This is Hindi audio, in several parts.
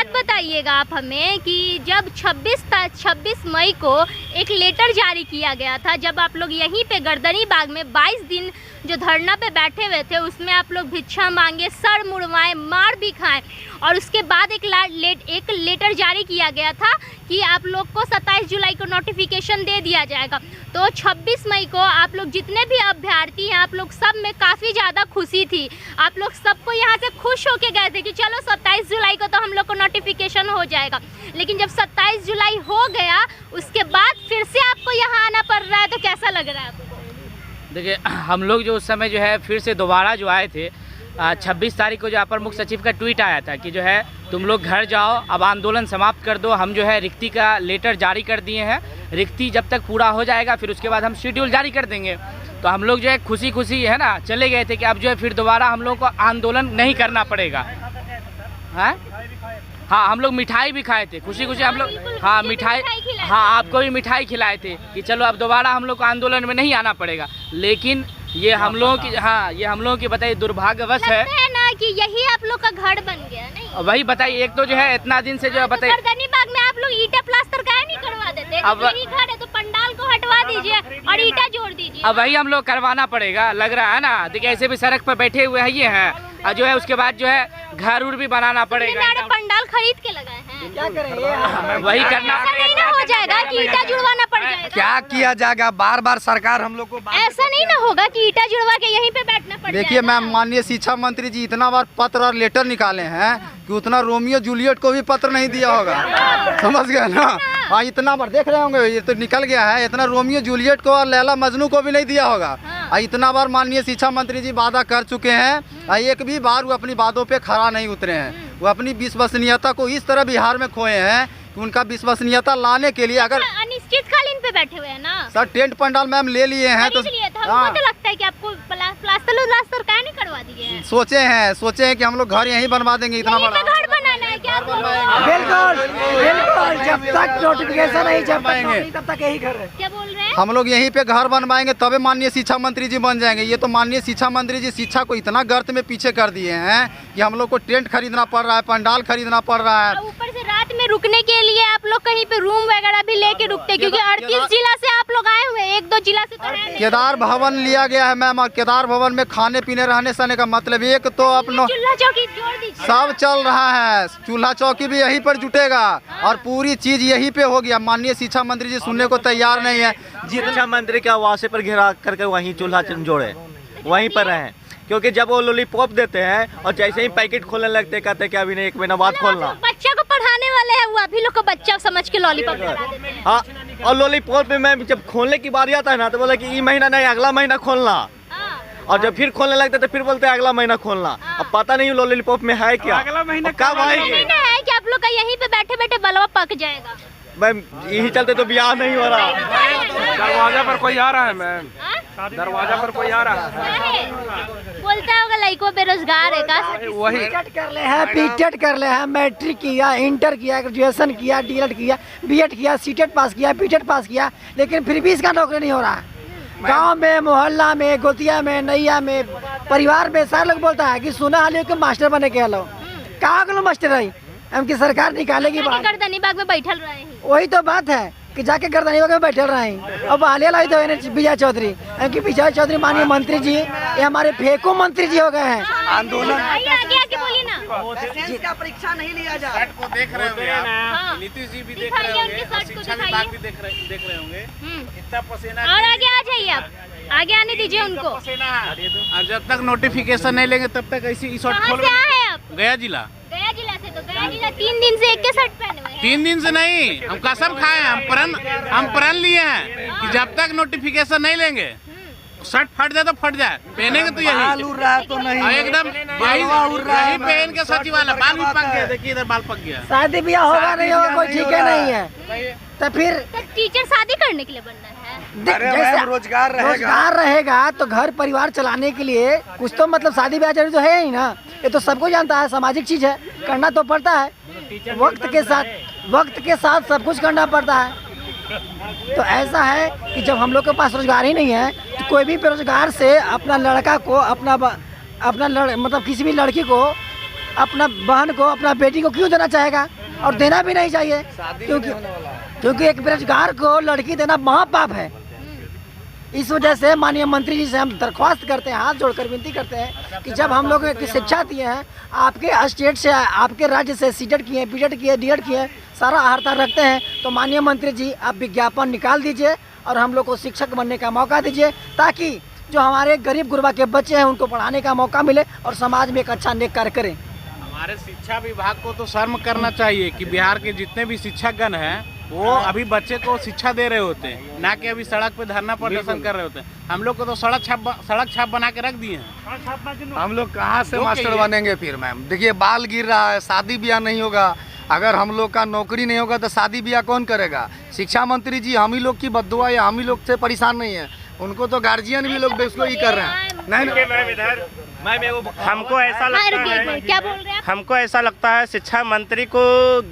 बात बताइएगा आप हमें कि जब 26 मई को एक लेटर जारी किया गया था, जब आप लोग यहीं पे गर्दनी बाग में 22 दिन जो धरना पे बैठे हुए थे, उसमें आप लोग भिक्षा मांगे, सर मुड़वाए, मार भी खाएं, और उसके बाद एक लेटर जारी किया गया था कि आप लोग को 27 जुलाई को नोटिफिकेशन दे दिया जाएगा। तो 26 मई को आप लोग जितने भी अभ्यर्थी हैं, आप लोग सब में काफ़ी ज़्यादा खुशी थी। आप लोग सबको यहाँ से खुश होके गए थे कि चलो 27 जुलाई को तो हम लोग को नोटिफिकेशन हो जाएगा। लेकिन जब 27 जुलाई हो गया, उसके बाद फिर से आपको यहाँ आना पड़ रहा है, तो कैसा लग रहा है आपको? देखिए, हम लोग जो उस समय जो है फिर से दोबारा जो आए थे, 26 तारीख को जो अपर मुख्य सचिव का ट्वीट आया था कि जो है तुम लोग घर जाओ, अब आंदोलन समाप्त कर दो। हम जो है रिक्ति का लेटर जारी कर दिए हैं, रिक्ति जब तक पूरा हो जाएगा फिर उसके बाद हम शेड्यूल जारी कर देंगे। तो हम लोग जो है खुशी है ना चले गए थे कि अब जो है फिर दोबारा हम लोग को आंदोलन नहीं करना पड़ेगा। हाँ, हम लोग मिठाई भी खाए थे, खुशी हम लोग, हाँ मिठाई, हाँ आपको भी मिठाई खिलाए थे कि चलो अब दोबारा हम लोग को आंदोलन में नहीं आना पड़ेगा। लेकिन ये हम लोगों की, हाँ ये हम लोगों की बताइए दुर्भाग्यवश है ना कि यही आप लोग का घर बन गया। नहीं वही बताइए, एक तो जो है इतना दिन से जो है बताइए, गर्दनी बाग में आप लोग ईटा प्लास्टर काहे नहीं करवा देते? अब यही घर है तो पंडाल को हटवा दीजिए और ईटा जोड़ दीजिए। अब वही हम लोग करवाना पड़ेगा, लग रहा है ना। देखिए ऐसे भी सड़क पर बैठे हुए हैं ये हैं, और जो है उसके बाद जो है घर उर भी बनाना पड़ेगा। पंडाल खरीद के लगाए हैं, क्या करें? वही करना नहीं ना हो जाएगा कि ईटा जुड़वाना पड़ जाएगा। क्या किया जाएगा? बार बार सरकार हम लोग को ऐसा नहीं ना होगा कि ईटा जुड़वा के यहीं पे बैठना पड़ देखिए मैम, माननीय शिक्षा मंत्री जी इतना बार पत्र और लेटर निकाले हैं कि उतना रोमियो जूलियट को भी पत्र नहीं दिया होगा, समझ गए ना। हाँ, इतना बार देख रहे होंगे, ये तो निकल गया है, इतना रोमियो जूलियट को और लैला मजनू को भी नहीं दिया होगा। इतना बार माननीय शिक्षा मंत्री जी वादा कर चुके हैं, एक भी बार वो अपनी बातों पे खरा नहीं उतरे हैं। वो अपनी विश्वसनीयता को इस तरह बिहार में खोए हैं कि उनका विश्वसनीयता लाने के लिए अगर अनिश्चितकालीन पे बैठे हुए हैं ना सर, टेंट पंडाल मैम ले लिए हैं तो हमको तो लगता है कि आपको प्लास्टर काहे नहीं करवा दिए? सोचे हैं कि हम लोग घर यहीं बनवा देंगे, इतना बड़ा घर बनाना है क्या? बिल्कुल, जब तक नोटिफिकेशन नहीं जब पाएंगे तब तक यही घर है। क्या बोल रहे हैं? हम लोग यहीं पे घर बनवाएंगे तबे माननीय शिक्षा मंत्री जी बन जाएंगे। ये तो माननीय शिक्षा मंत्री जी शिक्षा को इतना गर्त में पीछे कर दिए हैं कि हम लोग को टेंट खरीदना पड़ रहा है, पंडाल खरीदना पड़ रहा है। ऊपर से रात में रुकने के लिए आप लोग कहीं पे रूम वगैरह भी लेके रुकते, क्योंकि 38 जिला से आप लोग आए हुए, 1-2 जिला से तो है। केदार भवन लिया गया है मैम, और केदार भवन में खाने पीने रहने सहने का मतलब एक तो अपना चूल्हा चौकी जोड़ दीजिए, सब चल रहा है, चूल्हा चौकी भी यहीं पर जुटेगा और पूरी चीज यहीं पे हो गया। माननीय शिक्षा मंत्री जी सुनने को तैयार नहीं है। शिक्षा मंत्री के आवास पर घेरा करके वहीं चूल्हा जोड़े, वहीं पर रहे, क्योंकि जब वो लॉलीपॉप देते हैं और जैसे ही पैकेट खोलने लगते कहते कि अभी नहीं, 1 महीना बाद खोलना। बच्चा को पढ़ाने वाले हैं, वो अभी लोग को बच्चा समझ के लॉलीपॉप खिला देते हैं। हाँ, और लॉलीपॉप में मैं जब खोलने की बारी आता है ना तो बोले कि ये महीना नहीं, अगला महीना खोलना, और जब फिर खोलने लगते तो फिर बोलते हैं अगला महीना खोलना। अब पता नहीं लॉलीपॉप में है क्या, अगला महीना कब आएगी। है कि आप लोग का यहीं पे बैठे बैठे बलवा पक जाएगा। मैम यही चलते तो ब्याह नहीं हो रहा। दरवाजा पर कोई आ रहा है मैम, दरवाजा पर कोई आ रहा है, बोलता होगा लड़को बेरोजगार है का? वही बीटेड कर ले हैं, बीटेड कर ले हैं, मैट्रिक किया, इंटर किया, ग्रेजुएशन किया, डीएड किया, बीएड किया, सीटेट पास किया, बीटेड पास किया, लेकिन फिर भी इसका नौकरी नहीं हो रहा है। गांव में, मोहल्ला में, गोतिया में, नैया में, परिवार में सारे लोग बोलता है कि सुना हाल के मास्टर बने के लो, कहाँ के मास्टर है हमकी सरकार निकालेगी बाहर। गर्दनी बाग में बैठल रहे हैं, वही तो बात है कि जाके गर्दनी बाग में बैठल रहे हैं। अब हालिया लाई तो विजय चौधरी, क्योंकि विजय चौधरी माननीय मंत्री जी, ये हमारे फेको मंत्री जी हो गए हैं। आंदोलन आगे बोलिए ना, का परीक्षा नहीं लिया जा रहा को देख रहे होंगे आप, नीतीश जी भी देख रहे होंगे, शिक्षा विभाग भी देख रहे होंगे, इतना पसीना। और आगे आ जाइए आप, आगे आने दीजिए उनको। और जब तक नोटिफिकेशन नहीं लेंगे तब तक ऐसी शर्ट खोल। कहाँ से आए आप? गया जिला से, तो गया जिला 3 दिन से एक के शर्ट पहने हुए हैं। 3 दिन से नहीं, हम कसम खाए हैं, हम प्रण लिए हैं कि जब तक नोटिफिकेशन नहीं लेंगे, शर्ट फट जाए तो फट जाए, पहनेंगे तो यही तो नहीं एकदम यही पहन के सचिवालय। बाल भी पक गया, देखिए इधर बाल पक गया। शादी ब्याह होगा नहीं होगा कोई ठीक है नहीं है, तो फिर टीचर शादी करने के लिए बनना है। जैसे रोजगार रहेगा तो घर परिवार चलाने के लिए कुछ तो मतलब शादी ब्याह जरूरी तो है ही ना, ये तो सबको जानता है, सामाजिक चीज है, करना तो पड़ता है। वक्त के साथ सब कुछ करना पड़ता है। तो ऐसा है कि जब हम लोग के पास रोजगार ही नहीं है तो कोई भी बेरोजगार से अपना लड़का को मतलब किसी भी लड़की को अपना बहन को, अपना बेटी को क्यों देना चाहेगा? और देना भी नहीं चाहिए, क्योंकि एक बेरोजगार को लड़की देना महापाप है। इस वजह से माननीय मंत्री जी से हम दरख्वास्त करते हैं, हाथ जोड़कर विनती करते हैं कि जब हम लोग की शिक्षा दिए हैं, आपके स्टेट से, आपके राज्य से सीटेट किए, बीटेट किए, डीएड किए, सारा आहारता रखते हैं, तो माननीय मंत्री जी आप विज्ञापन निकाल दीजिए और हम लोग को शिक्षक बनने का मौका दीजिए, ताकि जो हमारे गरीब गुरबा के बच्चे हैं उनको पढ़ाने का मौका मिले और समाज में एक अच्छा नेक कार्य करें। हमारे शिक्षा विभाग को तो शर्म करना चाहिए कि बिहार के जितने भी शिक्षकगण हैं वो अभी बच्चे को शिक्षा दे रहे होते हैं, ना कि अभी सड़क पे धरना प्रदर्शन कर रहे होते हैं। हम लोग को तो सड़क छाप बना के रख दिए हैं। हम लोग कहाँ से मास्टर बनेंगे फिर मैम? देखिए बाल गिर रहा है, शादी ब्याह नहीं होगा। अगर हम लोग का नौकरी नहीं होगा तो शादी ब्याह कौन करेगा? शिक्षा मंत्री जी हम ही लोग की बद्दुआ या हम ही लोग से परेशान नहीं है, उनको तो गार्जियन भी लोग उसको ही कर रहे हैं। हमको ऐसा लगता है, क्या बोल रहे हैं? हमको ऐसा लगता है शिक्षा मंत्री को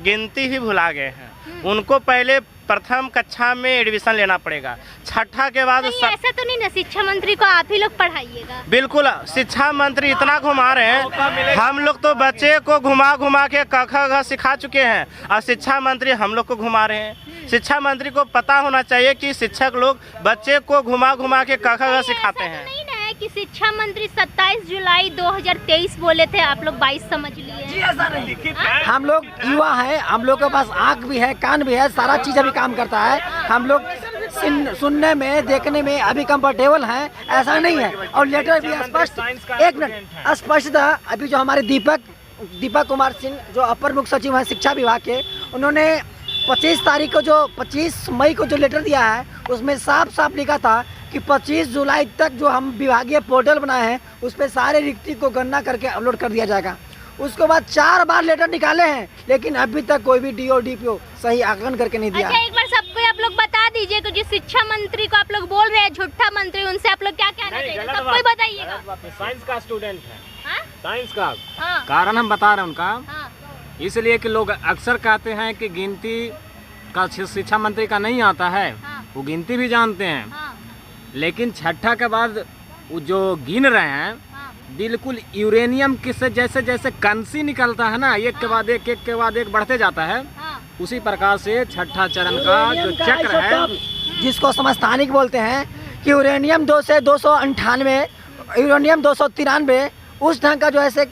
गिनती ही भुला गए हैं। उनको पहले प्रथम कक्षा में एडमिशन लेना पड़ेगा, छठा के बाद ऐसा तो नहीं ना, शिक्षा मंत्री को आप ही लोग पढ़ाइएगा। बिल्कुल, शिक्षा मंत्री इतना घुमा रहे हैं, हम लोग तो बच्चे को घुमा घुमा के क ख ग सिखा चुके हैं और शिक्षा मंत्री हम लोग को घुमा रहे हैं। शिक्षा मंत्री को पता होना चाहिए कि शिक्षक लोग बच्चे को घुमा घुमा के क ख ग सिखाते हैं। नहीं ना है कि शिक्षा मंत्री 27 जुलाई 2023 बोले थे, आप लोग 22 समझ लिए। हम लोग युवा है, हम लोग के पास आँख भी है, कान भी है, सारा चीज़ अभी काम करता है। हम लोग सुनने में, देखने में अभी कंफर्टेबल हैं, ऐसा नहीं है। और लेटर भी स्पष्ट, एक मिनट, स्पष्ट था। अभी जो हमारे दीपक कुमार सिंह जो अपर मुख्य सचिव हैं शिक्षा विभाग के, उन्होंने 25 मई को जो लेटर दिया है उसमें साफ साफ लिखा था कि 25 जुलाई तक जो हम विभागीय पोर्टल बनाए हैं उस पर सारे रिक्ति को गणना करके अपलोड कर दिया जाएगा। उसके बाद 4 बार लेटर निकाले हैं, लेकिन अभी तक कोई भी डीओ डीपीओ सही आकलन करके नहीं दिया। अच्छा, एक बार सबको आप लोग बता दीजिए कि जो शिक्षा मंत्री को आप लोग बोल रहे हैं झूठा मंत्री, उनसे आप लोग क्या कहना चाहिए? सबको बताइएगा। साइंस का स्टूडेंट है, साइंस का हाँ। कारण हम बता रहे हैं उनका, हाँ। इसलिए कि लोग अक्सर कहते हैं कि गिनती का शिक्षा मंत्री का नहीं आता है। हाँ। वो गिनती भी जानते हैं, हाँ। लेकिन छठा के बाद वो जो गिन रहे हैं, हाँ। बिल्कुल यूरेनियम किससे जैसे जैसे कंसी निकलता है ना, एक के बाद एक, एक के बाद एक बढ़ते जाता है, हाँ। उसी प्रकार से छठा चरण का जो चक्र है, जिसको समस्थानिक बोलते हैं, कि यूरेनियम 2 से 298, यूरेनियम 293, उस ढंग का जो ऐसे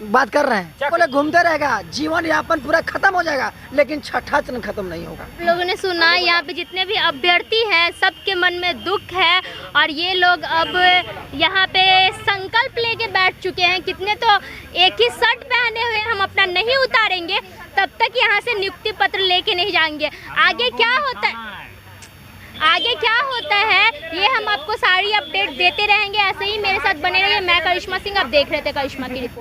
बात कर रहे हैं। बोले घूमते रहेगा, जीवन यापन पूरा खत्म हो जाएगा, लेकिन छठा चरण खत्म नहीं होगा। लोगों ने सुना, यहाँ पे जितने भी अभ्यर्थी हैं सबके मन में दुख है और ये लोग अब यहाँ पे संकल्प लेके बैठ चुके हैं। कितने तो एक ही शर्ट पहने हुए, हम अपना नहीं उतारेंगे तब तक यहाँ से नियुक्ति पत्र लेके नहीं जाएंगे। आगे क्या होता है ये हम आपको सारी अपडेट देते रहेंगे। ऐसे ही मेरे साथ बने रहिए। मैं करिश्मा सिंह, आप देख रहे थे करिश्मा की रिपोर्ट।